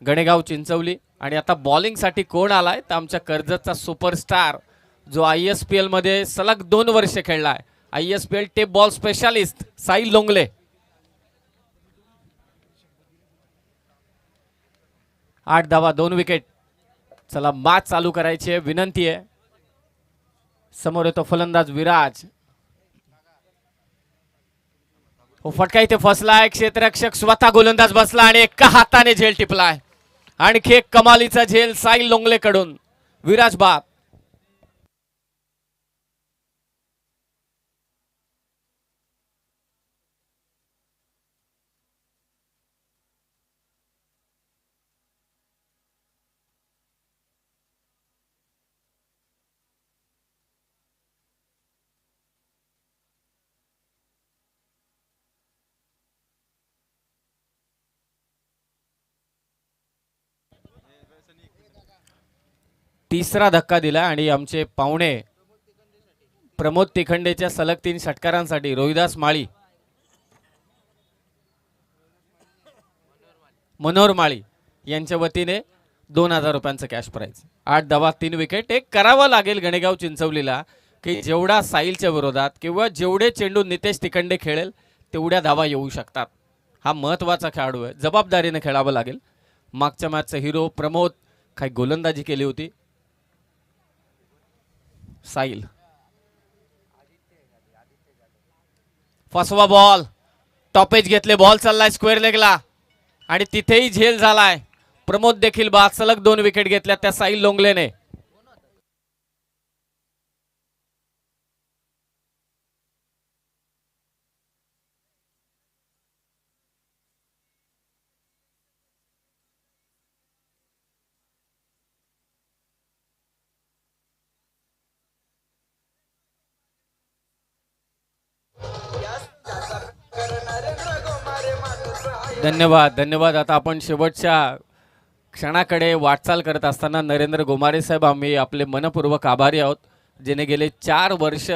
गणेगाव चिंचवली. आणि आता बॉलिंगसाठी कोण आलाय तर आमच्या कर्जतचा सुपरस्टार जो ISPL मध्ये सलग 2 वर्ष खेळलाय, ISPL tape ball specialist Sahil Longle. 8 धावा 2 विकेट. चला मॅच चालू करायची आहे, विनंती आहे. समोर येतो फलंदाज विराज. फटका इथे फसलाय, क्षेत्ररक्षक स्वतः गोलंदाज बसला आणि एका हाताने झेल टिपलाय. आणखी एक कमालीचा झेल साहिल लोंगले कडून. विराज बाद. तिसरा धक्का दिला आणि आमचे पाहुणे प्रमोद तिखंडेच्या सलग 3 षटकारांसाठी रोहिदास माळी, मनोहर माळी यांच्या वतीने 2000 रुपयांचं कॅश प्राइज. 8 धावा 3 विकेट. एक करावं लागेल गणेगाव चिंचवलीला की जेवढा साहिलच्या विरोधात किंवा जेवढे चेंडू नितेश तिखंडे खेळेल तेवढ्या धावा येऊ शकतात. हा महत्त्वाचा खेळाडू आहे, जबाबदारीने खेळावं लागेल. मागच्या मॅचचा हिरो प्रमोद काही गोलंदाजी केली होती. साहिल फसवा बॉल, टॉपेज घेतले, बॉल चाललाय स्क्वेअर लेगला आणि तिथेही झेल झालाय. प्रमोद देखील बाद. सलग 2 विकेट घेतल्या त्या साहिल लोंगलेने. धन्यवाद धन्यवाद. आता आपण शेवटच्या क्षणाकडे वाटचाल करत असताना नरेंद्र गोमारे साहेब आम्ही आपले मनपूर्वक आभारी आहोत, जेणे गेले 4 वर्ष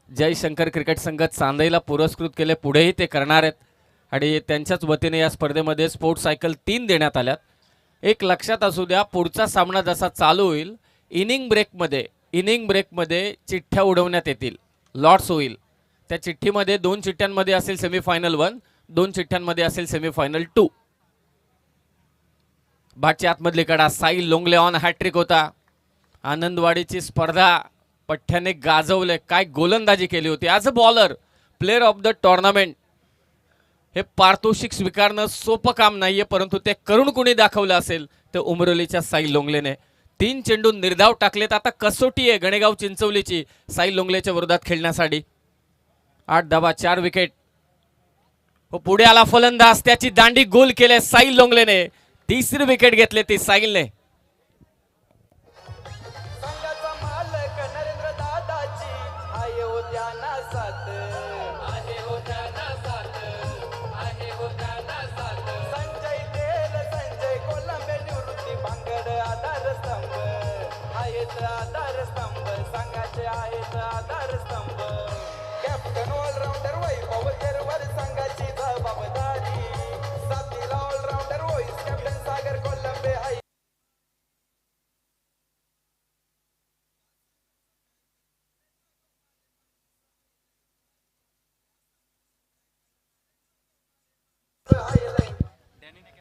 जयशंकर क्रिकेट संघ चांदईला पुरस्कृत केले, पुढेही ते करणार आहेत. आणि त्यांच्याच वतीने या स्पर्धेमध्ये स्पोर्ट्स सायकल 3 देण्यात आल्यात. एक लक्षात असू द्या, पुढचा सामना जसा चालू होईल इनिंग ब्रेकमध्ये चिठ्ठ्या उडवण्यात येतील, लॉट्स होईल. त्या चिठ्ठीमध्ये 2 चिठ्ठ्यांमध्ये असेल सेमीफायनल 1, 2 चिठ्ठ्यांमध्ये असेल सेमीफायनल 2. बाटची आतमधली कडा, साहिल लोंगले ऑन हॅट्रिक होता. आनंदवाडीची स्पर्धा पठ्ठ्याने गाजवले, काय गोलंदाजी केली होती. As a bowler player of the tournament हे पारितोषिक स्वीकारणं सोपं काम नाहीये, परंतु ते करून कुणी दाखवलं असेल ते उमरोलीच्या साहिल लोंगलेने. 3 चेंडू निर्धाव टाकलेत. आता कसोटी आहे गणेगाव चिंचवलीची साहिल लोंगलेच्या विरोधात खेळण्यासाठी. 8 धावा 4 विकेट. पुढे आला फलंदाज, त्याची दांडी गोल केले साहिल लोंगलेने. 3री विकेट घेतले ती साहिलने.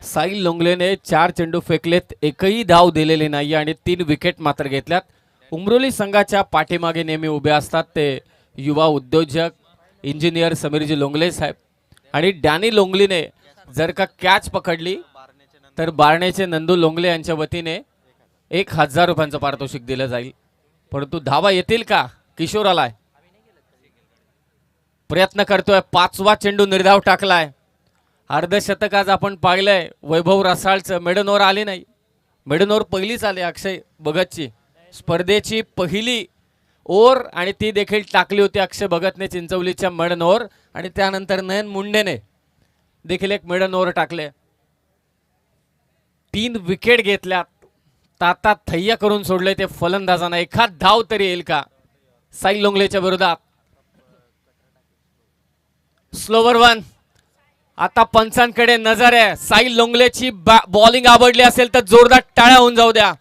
साहिल लोंगलेने 4 चेंडू फेकलेत, एकही धाव दिलेली नाही आणि 3 विकेट मात्र घेतल्यात. उमरोली संघाच्या पाठीमागे नेहमी उभे असतात ते युवा उद्योजक इंजिनियर समीरजी लोंगले साहेब. आणि डॅनी लोंगलेने जर का कॅच पकडली तर बारणेचे नंदू लोंगले यांच्या वतीने 1000 रुपयांचं पारितोषिक दिलं जाईल. परंतु धावा येतील का? किशोर आलाय, प्रयत्न करतोय, 5वा चेंडू निर्धाव टाकलाय. अर्धशतक आज आपण पाहिलंय वैभव रसाळचं. मेडन ओव्हर आली नाही, मेडन ओव्हर पहिलीच आली अक्षय भगतची, स्पर्धेची पहिली ओव्हर, आणि ती देखील टाकली होती अक्षय भगतने चिंचवलीच्या मेडन ओव्हर. आणि त्यानंतर नयन मुंडेने देखील एक मेडन ओव्हर टाकले. 3 विकेट घेतल्यात. ताता थैया करून सोडले ते फलंदाजांना. एखाद धाव तरी येईल का साहिल लोंगलेच्या विरोधात? स्लोवर 1. आता पंचांकडे नजर आहे. साहिल लोंगलेची बॉलिंग आवडली असेल तर जोरदार टाळ्या होऊन जाऊ द्या.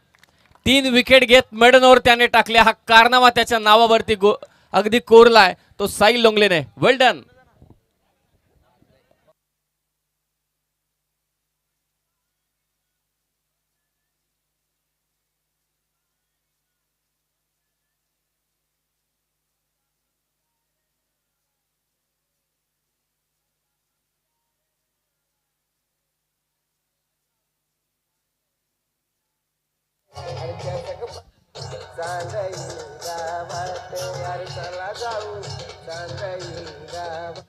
3 विकेट घेत मेडन ओव्हर त्याने टाकल्या. हा कारनामा त्याच्या नावावरती अगदी कोरलाय तो साहिल लोंगलेने. वेल डन. चांदई गावात यार चला जाऊ चांदई गावात.